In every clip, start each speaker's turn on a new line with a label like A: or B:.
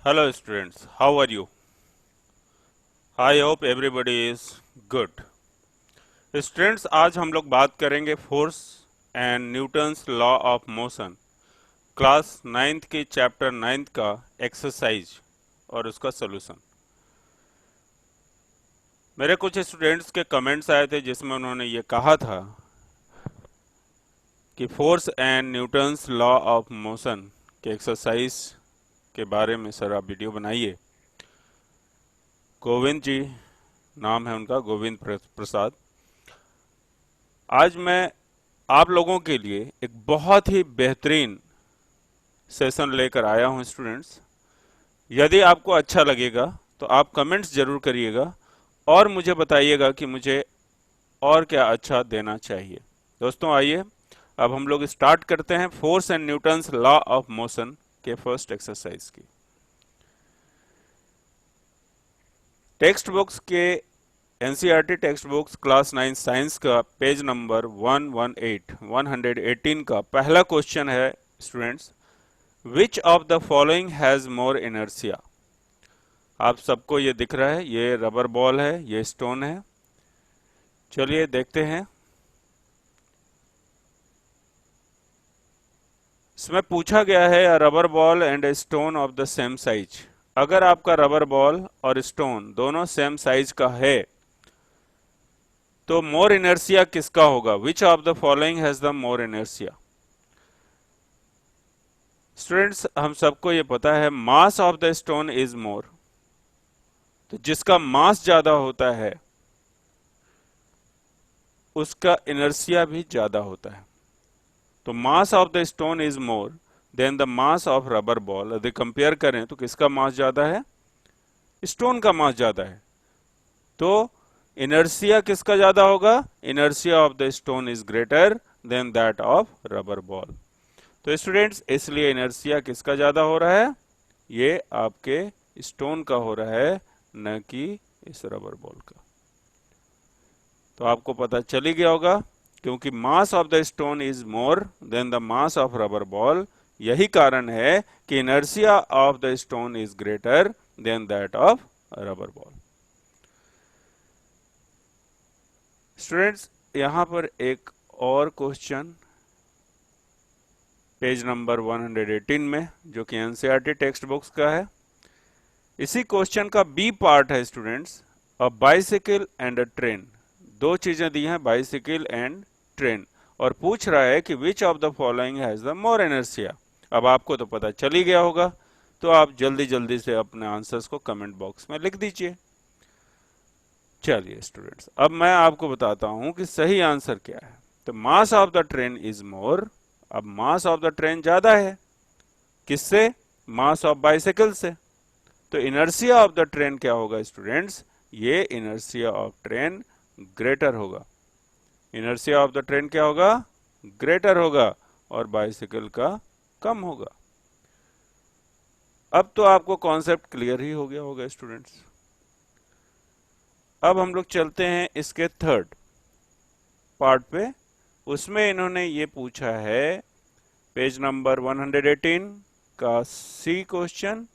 A: Hello students, how are you? I hope everybody is good. Students आज हम लोग बात करेंगे force and Newton's law of motion class ninth की chapter ninth का एक्सरसाइज और उसका सॉल्यूशन। मेरे कुछ स्टूडेंट्स के कमेंट्स आए थे जिसमें उन्होंने ये कहा था कि force and Newton's law of motion के एक्सरसाइज के बारे में सर आप वीडियो बनाइए। गोविंद जी नाम है उनका, गोविंद प्रसाद। आज मैं आप लोगों के लिए एक बहुत ही बेहतरीन सेशन लेकर आया हूं स्टूडेंट्स। यदि आपको अच्छा लगेगा तो आप कमेंट्स जरूर करिएगा और मुझे बताइएगा कि मुझे और क्या अच्छा देना चाहिए। दोस्तों आइए अब हम लोग स्टार्ट करते हैं force and Newton's law of motion के फर्स्ट एक्सरसाइज की। टेक्स्ट बुक्स के NCERT text books class 9 science का पेज नंबर 118 का पहला क्वेश्चन है students, which of the following has more inertia. आप सबको ये दिख रहा है, ये रबर बॉल है, ये स्टोन है। चलिए देखते हैं। इसमें पूछा गया है अ rubber ball and a stone of the same size. अगर आपका रबर बॉल और स्टोन दोनों सेम साइज का है तो मोर इनर्शिया किसका होगा? Which of the following has the more inertia. Students हम सबको ये पता है मास of the stone is more, तो जिसका मास ज्यादा होता है उसका इनर्शिया भी ज्यादा होता है। तो मास of the stone is more than the mass of rubber ball. यदि कंपेयर करें तो किसका मास ज्यादा है? स्टोन का मास ज्यादा है, तो इनर्शिया किसका ज्यादा होगा? Inertia of the stone is greater than that of rubber ball. तो स्टूडेंट्स इसलिए इनर्शिया किसका ज्यादा हो रहा है? ये आपके स्टोन का हो रहा है, न कि इस रबर बॉल का। तो आपको पता चल ही गया होगा, क्योंकि मास of the stone is more than the mass of rubber ball, यही कारण है कि inertia of the stone is greater than that of rubber ball. Students यहां पर एक और क्वेश्चन पेज नंबर 118 में, जो कि एनसीईआरटी टेक्स्ट बुक्स का है। इसी क्वेश्चन का बी पार्ट है students, a bicycle and a train. दो चीजें दी हैं, बाइसिकल एंड ट्रेन, और पूछ रहा है कि which of the following has the more inertia. अब आपको तो पता चल ही गया होगा, तो आप जल्दी जल्दी से अपने आंसर्स को कमेंट बॉक्स में लिख दीजिए। चलिए स्टूडेंट्स अब मैं आपको बताता हूं कि सही आंसर क्या है। तो मास of the train is more. अब मास ऑफ द ट्रेन ज्यादा है, किससे? मास ऑफ बाइसिकल से। तो इनर्शिया ऑफ द ट्रेन क्या होगा स्टूडेंट्स? ये इनर्शिया ऑफ ट्रेन ग्रेटर होगा। इनर्शिया ऑफ द ट्रेन क्या होगा? ग्रेटर होगा, और बाइसिकल का कम होगा। अब तो आपको कॉन्सेप्ट क्लियर ही हो गया होगा स्टूडेंट्स। अब हम लोग चलते हैं इसके थर्ड पार्ट पे। उसमें इन्होंने ये पूछा है पेज नंबर 118 का सी क्वेश्चन।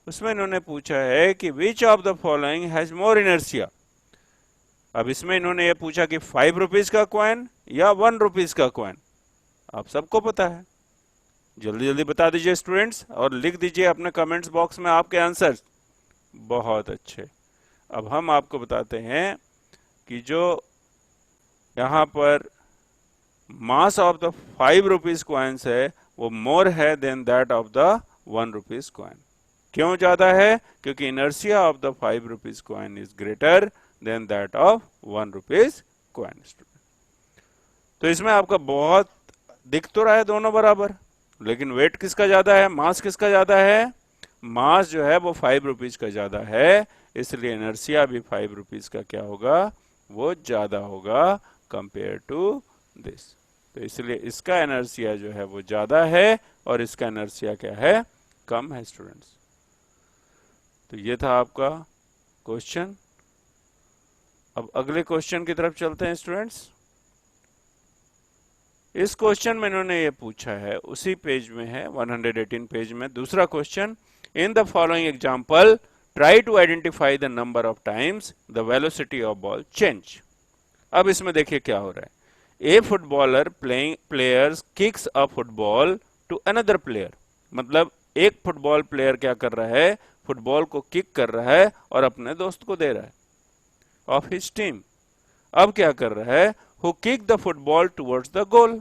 A: उसमें इन्होंने पूछा है कि which of the following has more inertia. अब इसमें इन्होंने ये पूछा कि 5 रुपीज का कॉइन या 1 रुपीज का कॉइन। आप सबको पता है, जल्दी जल्दी बता दीजिए स्टूडेंट्स, और लिख दीजिए अपने कमेंट्स बॉक्स में आपके आंसर। बहुत अच्छे। अब हम आपको बताते हैं कि जो यहाँ पर mass of the 5 rupees coins है वो मोर है than that of the 1 rupees coin. क्यों ज्यादा है? क्योंकि inertia of the 5 rupees coin is greater than that of 1 rupees coin. तो इसमें आपका बहुत दिख तो रहा है दोनों बराबर, लेकिन वेट किसका ज्यादा है, मास किसका ज्यादा है? मास जो है वो 5 रुपीज का ज्यादा है, इसलिए इनर्शिया भी 5 रुपीज का क्या होगा? वो ज्यादा होगा कंपेयर टू दिस। तो इसलिए इसका इनर्शिया जो है वो ज्यादा है और इसका इनर्शिया क्या है? कम है स्टूडेंट्स। तो ये था आपका क्वेश्चन। अब अगले क्वेश्चन की तरफ चलते हैं स्टूडेंट्स। इस क्वेश्चन में इन्होंने ये पूछा है, उसी पेज में है 118 पेज में, दूसरा question, in the following example try to identify the number of times the velocity of ball change. अब इसमें देखिए क्या हो रहा है, a footballer players kicks a football to another player, मतलब एक फुटबॉल प्लेयर क्या कर रहा है, फुटबॉल को किक कर रहा है और अपने दोस्त को दे रहा है, ऑफ हिज टीम। अब क्या कर रहा है, who kick the football towards the goal,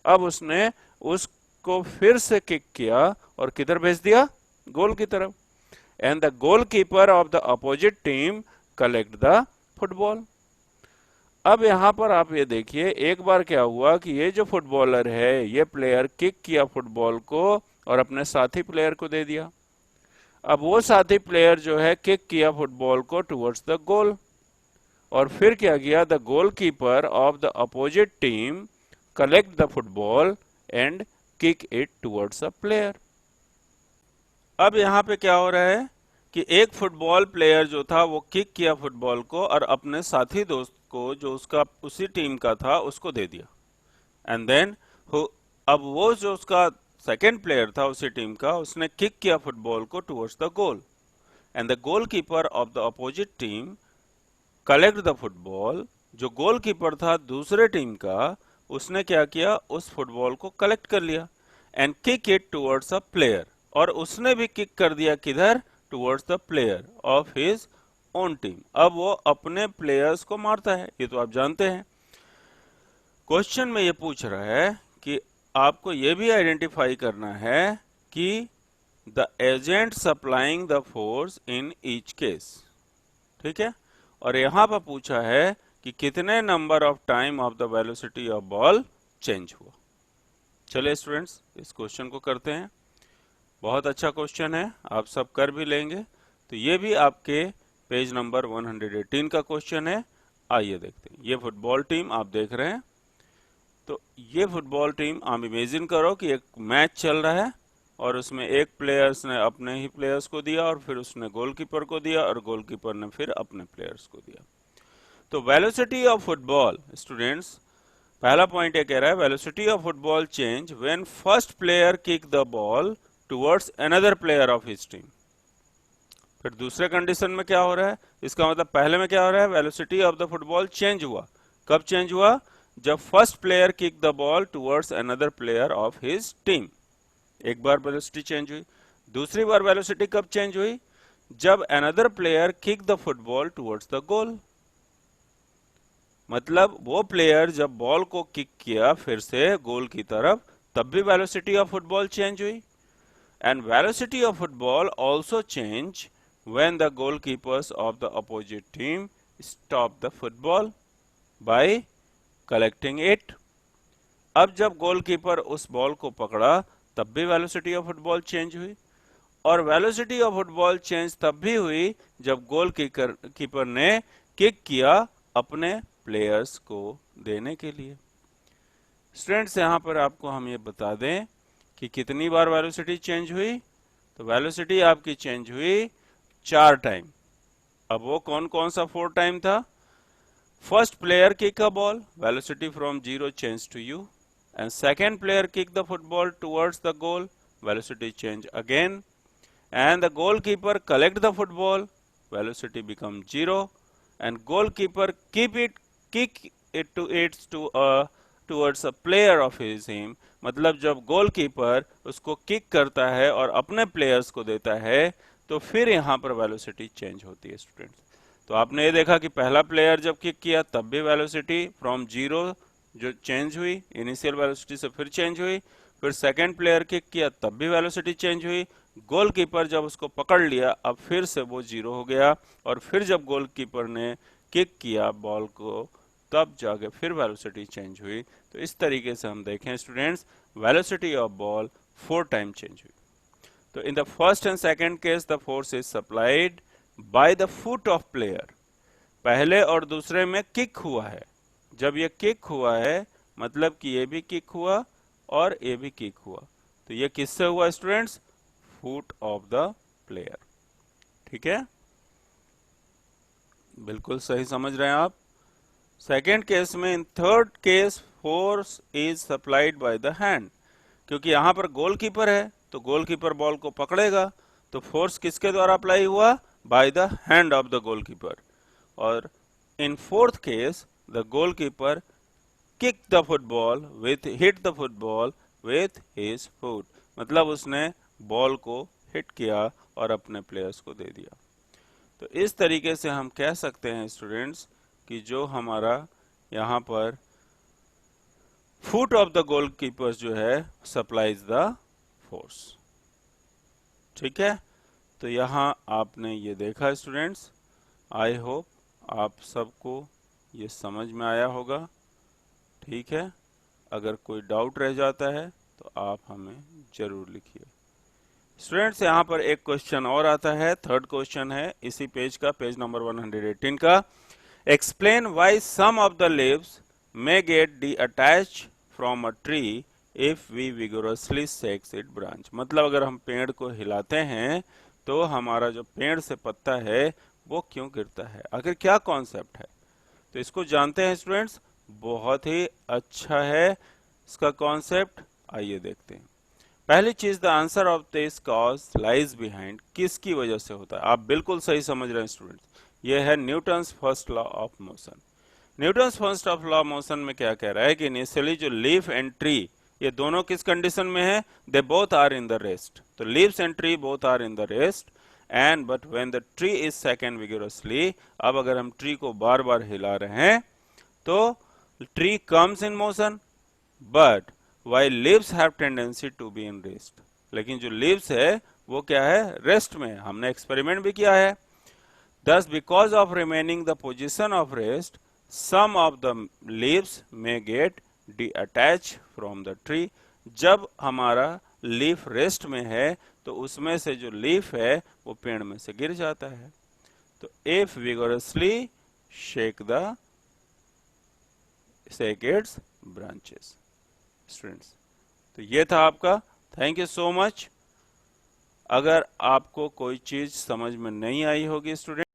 A: अब उसने उसको फिर से किक किया और किधर भेज दिया, गोल की तरफ। And the goalkeeper of the opposite team collect the football. अब यहां पर आप ये देखिए, एक बार क्या हुआ कि ये जो फुटबॉलर है, ये प्लेयर किक किया फुटबॉल को और अपने साथी प्लेयर को दे दिया। अब वो साथी प्लेयर जो है किक किया फुटबॉल को टुवर्ड्स द गोल, और फिर क्या किया, the goalkeeper of the opposite team collect the football and kick it towards a player. अब यहां पे क्या हो रहा है कि एक फुटबॉल प्लेयर जो था वो किक किया फुटबॉल को और अपने साथी दोस्त को जो उसका उसी टीम का था उसको दे दिया। एंड देन अब वो जो उसका सेकेंड प्लेयर था उसी टीम का, उसने किक किया फुटबॉल को towards the goal, and the goalkeeper of the opposite team collect the football. जो गोलकीपर था दूसरे टीम का, उसने क्या किया, उस फुटबॉल को कलेक्ट कर लिया and kick it towards a player, और उसने भी किक कर दिया किधर, towards the player of his own team. अब वो अपने प्लेयर्स को मारता है, ये तो आप जानते हैं। क्वेश्चन में ये पूछ रहा है कि आपको ये भी आइडेंटिफाई करना है कि the agent supplying the force in each case, ठीक है। और यहां पर पूछा है कि कितने number of time of the velocity of ball change हुआ। चलिए स्टूडेंट्स, इस क्वेश्चन को करते हैं। बहुत अच्छा क्वेश्चन है, आप सब कर भी लेंगे। तो ये भी आपके पेज नंबर 118 का क्वेश्चन है। आइए देखते हैं। ये फुटबॉल टीम आप देख रहे हैं, तो ये फुटबॉल टीम, आप इमेजिन करो कि एक मैच चल रहा है और उसमें एक प्लेयर्स ने अपने ही प्लेयर्स को दिया और फिर उसने गोलकीपर को दिया और गोलकीपर ने फिर अपने प्लेयर्स को दिया। तो वेलोसिटी ऑफ फुटबॉल, स्टूडेंट्स, पहला पॉइंट ये कह रहा है, velocity of football change when first player kick the ball towards another player of his team. फिर दूसरे कंडीशन में क्या हो रहा है, इसका मतलब पहले में क्या हो रहा है, velocity of the football change हुआ। कब चेंज हुआ, जब first player kick the ball towards another player of his team, एक बार वेलोसिटी चेंज हुई। दूसरी बार वेलोसिटी कब चेंज हुई, जब another player kick the football towards the goal, मतलब वो प्लेयर जब बॉल को किक किया फिर से गोल की तरफ, तब भी वेलोसिटी ऑफ फुटबॉल चेंज हुई। And velocity of football also change when the goalkeepers of the opposite team stop the football bye collecting it. अब जब गोलकीपर उस बॉल को पकड़ा तब भी वेलोसिटी ऑफ फुटबॉल चेंज हुई, और वेलोसिटी ऑफ फुटबॉल चेंज तब भी हुई जब गोल कीपर ने किक किया अपने प्लेयर्स को देने के लिए। स्टूडेंट्स, यहां पर आपको हम ये बता दें कि कितनी बार वेलोसिटी चेंज हुई, तो वेलोसिटी आपकी चेंज हुई 4 टाइम। अब वो कौन कौन सा 4 टाइम था, first player kick a ball, velocity from 0 change to u, and second player kick the football towards the goal, velocity change again, and the goalkeeper collect the football, velocity become 0, and goalkeeper kick it towards a player of his team, मतलब जब goalkeeper उसको kick करता है और अपने players को देता है तो फिर यहाँ पर वेलोसिटी चेंज होती है। स्टूडेंट्स, तो आपने ये देखा कि पहला प्लेयर जब किक किया तब भी वेलोसिटी फ्रॉम 0 जो चेंज हुई, इनिशियल वेलोसिटी से फिर चेंज हुई, फिर सेकंड प्लेयर किक किया तब भी वेलोसिटी चेंज हुई, गोलकीपर जब उसको पकड़ लिया अब फिर से वो 0 हो गया, और फिर जब गोलकीपर ने किक किया बॉल को तब जाके फिर वेलोसिटी चेंज हुई। तो इस तरीके से हम देखें students, velocity of ball 4 time change हुई। तो in the first and second case the force is supplied by the foot of player, पहले और दूसरे में किक हुआ है। जब ये किक हुआ है मतलब कि ये भी किक हुआ और ये भी किक हुआ, तो ये किससे हुआ students, foot of the player. ठीक है, बिल्कुल सही समझ रहे हैं आप। सेकेंड केस में, in third case force is supplied by the hand, क्योंकि यहां पर गोलकीपर है तो गोलकीपर बॉल को पकड़ेगा, तो फोर्स किसके द्वारा अप्लाई हुआ? By the hand of the goalkeeper. और in fourth case the goalkeeper kick the football with hit the football with his foot, मतलब उसने बॉल को हिट किया और अपने प्लेयर्स को दे दिया। तो इस तरीके से हम कह सकते हैं स्टूडेंट्स कि जो हमारा यहाँ पर फुट ऑफ द गोलकीपर जो है सप्लाइज द फोर्स। ठीक है, तो यहाँ आपने ये देखा स्टूडेंट्स, आई होप आप सबको ये समझ में आया होगा। ठीक है, अगर कोई डाउट रह जाता है तो आप हमें जरूर लिखिए। स्टूडेंट्स यहाँ पर एक क्वेश्चन और आता है, थर्ड क्वेश्चन है इसी पेज का, पेज नंबर 118 का। Explain why some of the leaves may get detached from a tree if we vigorously shake its branch, मतलब अगर हम पेड़ को हिलाते हैं तो हमारा जो पेड़ से पत्ता है वो क्यों गिरता है, आखिर क्या कॉन्सेप्ट है? तो इसको जानते हैं स्टूडेंट्स, बहुत ही अच्छा है इसका कॉन्सेप्ट। आइए देखते हैं। पहली चीज, the answer of this cause lies behind, किसकी वजह से होता है? आप बिल्कुल सही समझ रहे हैं स्टूडेंट्स, ये है Newton's first law of motion. Newton's first of law motion में क्या कह रहा है कि इनिशियली जो लीफ एंड ट्री, ये दोनों किस कंडीशन में है? They both are in the rest. तो leaves and tree both are in the rest and but when the tree is second vigorously, अब अगर हम ट्री को बार बार हिला रहे हैं तो tree comes in motion, but while leaves have tendency to be in rest, लेकिन जो लीव्स है वो क्या है? रेस्ट में। हमने एक्सपेरिमेंट भी किया है। Thus, because of remaining the position of rest, some of the leaves may get detached from the tree. जब हमारा लीफ रेस्ट में है तो उसमें से जो लीफ है वो पेड़ में से गिर जाता है। तो if vigorously shake its branches. Students, तो ये था आपका। Thank you so much. अगर आपको कोई चीज समझ में नहीं आई होगी स्टूडेंट